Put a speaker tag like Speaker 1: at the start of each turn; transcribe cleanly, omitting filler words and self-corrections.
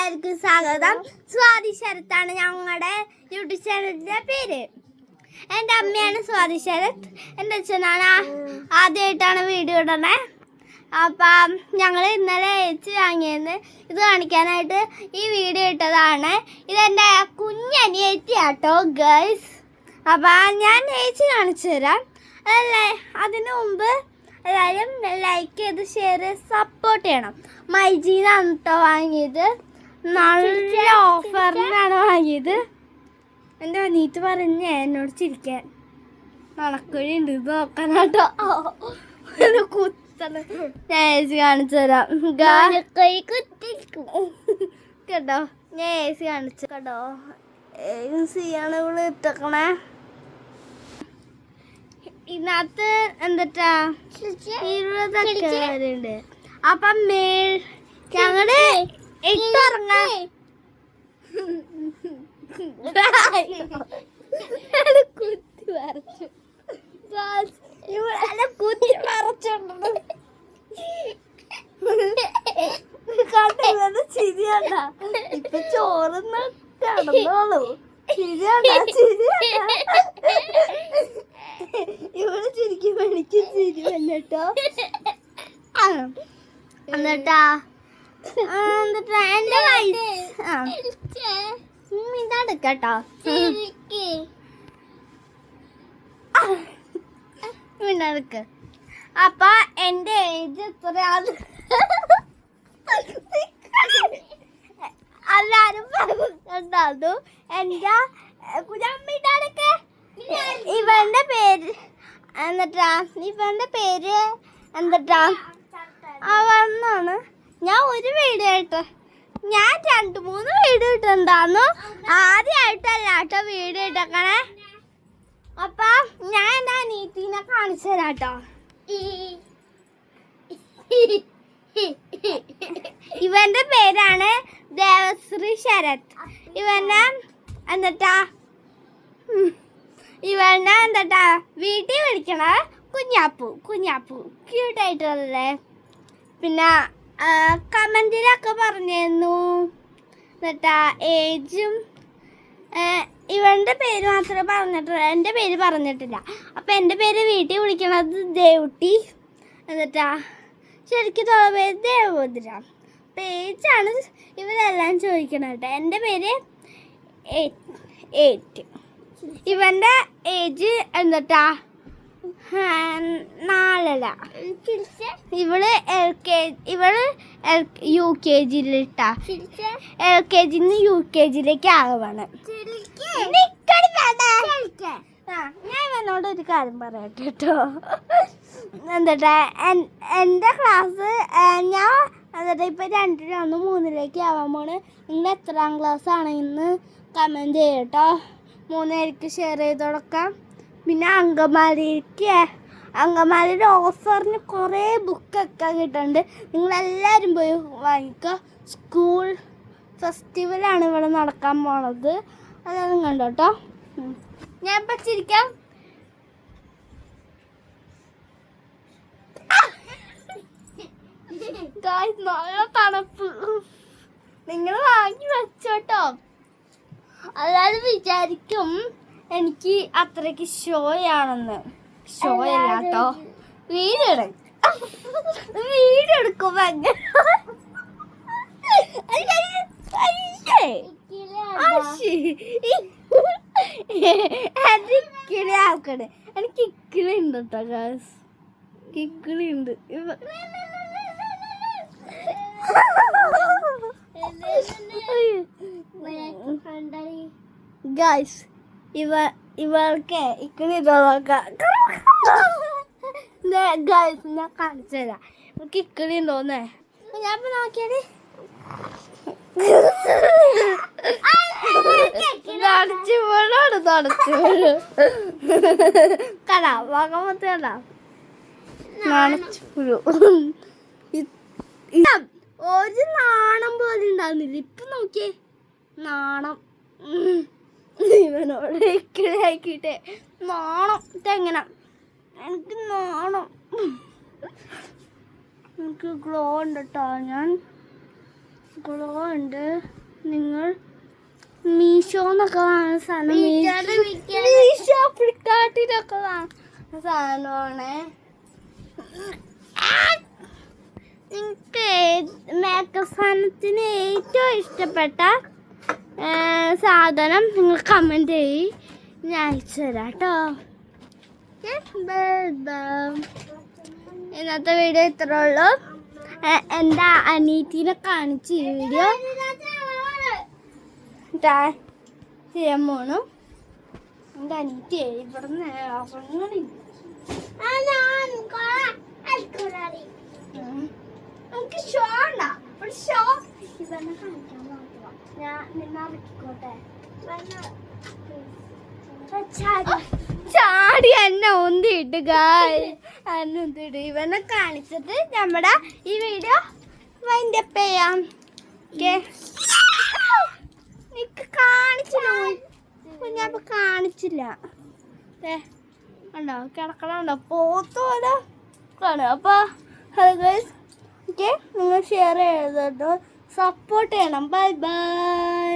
Speaker 1: എല്ലാവർക്കും സ്വാഗതം. സ്വാതി ശരത്താണ് ഞങ്ങളുടെ യൂട്യൂബ് ചാനലിന്റെ പേര്. എൻ്റെ അമ്മയാണ് സ്വാതി ശരത്, എൻ്റെ അച്ഛനാണ്. ആദ്യമായിട്ടാണ് വീഡിയോ ഇടണേ. അപ്പം ഞങ്ങൾ ഇന്നലെ ഏച്ചി വാങ്ങിയെന്ന് ഇത് കാണിക്കാനായിട്ട് ഈ വീഡിയോ ഇട്ടതാണ്. ഇതെൻ്റെ കുഞ്ഞനിയത്തിയാട്ടോ ഗൈസ്. അപ്പം ഞാൻ ഏച്ചി കാണിച്ചു തരാം. അതല്ലേ അതിന് മുമ്പ് എല്ലാവരും ലൈക്ക് ചെയ്ത് ഷെയർ ചെയ്ത് സപ്പോർട്ട് ചെയ്യണം. മൈജിന്നാണ് കേട്ടോ വാങ്ങിയത്. നല്ല ഓഫറിനാണ് വാങ്ങിയത്. എൻ്റെ അനീത്ത് പറഞ്ഞ് എന്നോട് ചിരിക്കാൻ നടക്കുഴി ഉണ്ട് ഇത് നോക്കാനാട്ടോ. കുത്തണ ഞാൻ കാണിച്ചു തരാം കേട്ടോ. ഞാൻ ഏസി കാണിച്ചു കേട്ടോ. ഏസിയാണ് ഇവിടെ ഇട്ടേക്കണേ. ഇതിനകത്ത് എന്താ 20 വരെയുണ്ട്. അപ്പം ഞങ്ങള് ഇട്ടിറങ്ങാം. കുത്തി വരച്ചു ഇവിടെ കുത്തി വരച്ചുണ്ടോ കണ്ട ചിരിയാണ്ട. ഇപ്പൊ ചോറുന്ന കിടന്നോളൂ. ചിരിയാണ്ട ചിരിയാണ്ട. ഇവിടെ ചിരിക്കും എനിക്ക് ചിരി വന്നിട്ടോ. എന്നിട്ടാ എന്റെ ഇതാണ് കേട്ടോ. മിണ്ടാടുക്ക്. അപ്പൊ എന്റെ ഏജ് എത്രയാണ് എല്ലാരും പറഞ്ഞിട്ടുണ്ടായിരുന്നു. എന്റെ കുഞ്ഞമ്മിണ്ടാടൊക്കെ ഇവന്റെ പേര് എന്നിട്ടാ ഇവന്റെ പേര് എന്നിട്ടാ അവന്നാണ്. ഞാൻ ഒരു വീഡിയോ ഇട്ട് ഞാൻ 2-3 വീഡിയോ ഇട്ടുണ്ടായിരുന്നു. ആദ്യമായിട്ടല്ല കേട്ടോ വീഡിയോ ഇട്ടേക്കണേ. അപ്പൊ ഞാൻ എൻ്റെ അനീത്തിനെ കാണിച്ചു തരാം കേട്ടോ. ഇവന്റെ പേരാണ് ദേവശ്രീ ശരത്. ഇവന്റെ എന്നിട്ടാ വീട്ടിൽ വിളിക്കണ കുഞ്ഞാപ്പു ക്യൂട്ടായിട്ടുള്ളേ. പിന്നെ കമന്റിലൊക്കെ പറഞ്ഞിരുന്നു എന്നിട്ടാ ഏജും ഇവന്റെ പേര് മാത്രമേ പറഞ്ഞിട്ടുള്ളൂ. എൻ്റെ പേര് പറഞ്ഞിട്ടില്ല. അപ്പം എൻ്റെ പേര് വീട്ടിൽ വിളിക്കണത് ദേവുട്ടി. എന്നിട്ടാ ശരിക്കും പേര് ദേവോദ്ര. പേജാണ് ഇവരെല്ലാം ചോദിക്കണം കേട്ടോ. എൻ്റെ പേര് 8. ഇവന്റെ ഏജ് എന്നിട്ടാ 4. ഇവള് UKG-ലിട്ടാ. LKG UKG-ലേക്ക് ആകുവാണ്. ഞാൻ ഇവനോട് ഒരു കാര്യം പറയട്ടെ കേട്ടോ. എന്താ എൻ്റെ ക്ലാസ് ഞാൻ എന്നിട്ട് ഇപ്പം 2 3 ആവാൻ പോണ്. നിങ്ങൾ എത്രാം ക്ലാസ് ആണെന്ന് കമൻറ്റ് ചെയ്യട്ടോ. 3 പേർക്ക് ഷെയർ ചെയ്ത് കൊടുക്കാം. പിന്നെ അങ്കമാലിയുടെ ഓഫറിന് കുറേ ബുക്കൊക്കെ കിട്ടുന്നുണ്ട്. നിങ്ങളെല്ലാവരും പോയി വാങ്ങിക്കുക. സ്കൂൾ ഫെസ്റ്റിവലാണ് ഇവിടെ നടക്കാൻ പോണത്. അതൊന്നും കണ്ടോ കേട്ടോ. ഞാൻ ഇപ്പം ചിരിക്കാം. നല്ല തണുപ്പ്. നിങ്ങൾ വാങ്ങി വെച്ചോട്ടോ. അല്ലാതെ വിചാരിക്കും എനിക്ക് അത്രയ്ക്ക് ഷോയാണെന്ന്. ഷോയല്ല കേട്ടോ. വീഡിയോ എടുക്കും. ആക്കണേ. എനിക്ക് ഇക്കിളി ഉണ്ട് കേട്ടോ ഗായ്സ്. ഇക്കിളി ഉണ്ട്. ഗായ്സ് ഇവൾക്ക് ഇക്കിളി നോക്കാം. ഗായ്സ് ഞാൻ കാണിച്ചു തരാം. എനിക്ക് ഇക്കിളി ഉണ്ടോന്നേ. ഞാൻ ഇപ്പൊ നോക്കിയാല് നടച്ചു കടാ വകമത്തെ കടാ നടച്ചു. ഒരു നാണം പോലെ ഉണ്ടാകുന്നില്ല. ഇപ്പൊ നോക്കിയേ നാണം. ഇവനോട് ഇക്കിളിയാക്കിട്ടെ നാണം. ഇതെങ്ങനെ എനിക്ക് നാണം. എനിക്ക് ഗ്ലോ ഉണ്ട് കേട്ടോ. ഞാൻ ഗ്ലോ ഉണ്ട്. നിങ്ങൾ മീഷോന്നൊക്കെ വാങ്ങുന്ന സാധനം, മീഷോ ഫ്ലിപ്കാർട്ടിലൊക്കെ വാങ്ങുന്ന സാധനമാണ്. നിങ്ങൾക്ക് മേക്കപ്പ് സാധനത്തിന് ഏറ്റവും ഇഷ്ടപ്പെട്ട സാധനം നിങ്ങൾ കമൻറ്റ് ചെയ്യ്, ഞാൻ അയച്ചു തരാം കേട്ടോ. ഇന്നത്തെ വീഡിയോ ഇത്രേ ഉള്ളൂ. എൻ്റെ അനീറ്റിനെ കാണിച്ച് ഈ വീഡിയോ ചെയ്യാൻ പോണു. എൻ്റെ അനീറ്റി ഇവിടെ നിന്ന് നമുക്ക് ഷോ ഉണ്ടോ? ഒരു ഷോ ഇവന്നെ കാണിക്കാൻ മാത്രം. ഞാൻ നിന്നറിക്കോട്ടെ. ചാടി എന്നെ ഒന്നിട്ട് ഒന്നിട്ട് ഇവനെ കാണിച്ചിട്ട് നമ്മുടെ ഈ വീഡിയോ വൈൻഡ് അപ്പ് ചെയ്യാം. നിക്ക് കാണിച്ചില്ല, ഞാൻ കാണിച്ചില്ല. ഉണ്ടോ കിടക്കണുണ്ടോ പോത്തോലോ കാണും. അപ്പോൾ ഹലോ ഗൈസ്, ഓക്കെ, നിങ്ങൾ ഷെയർ ചെയ്തോ, സപ്പോർട്ട് ചെയ്യണം. Bye bye.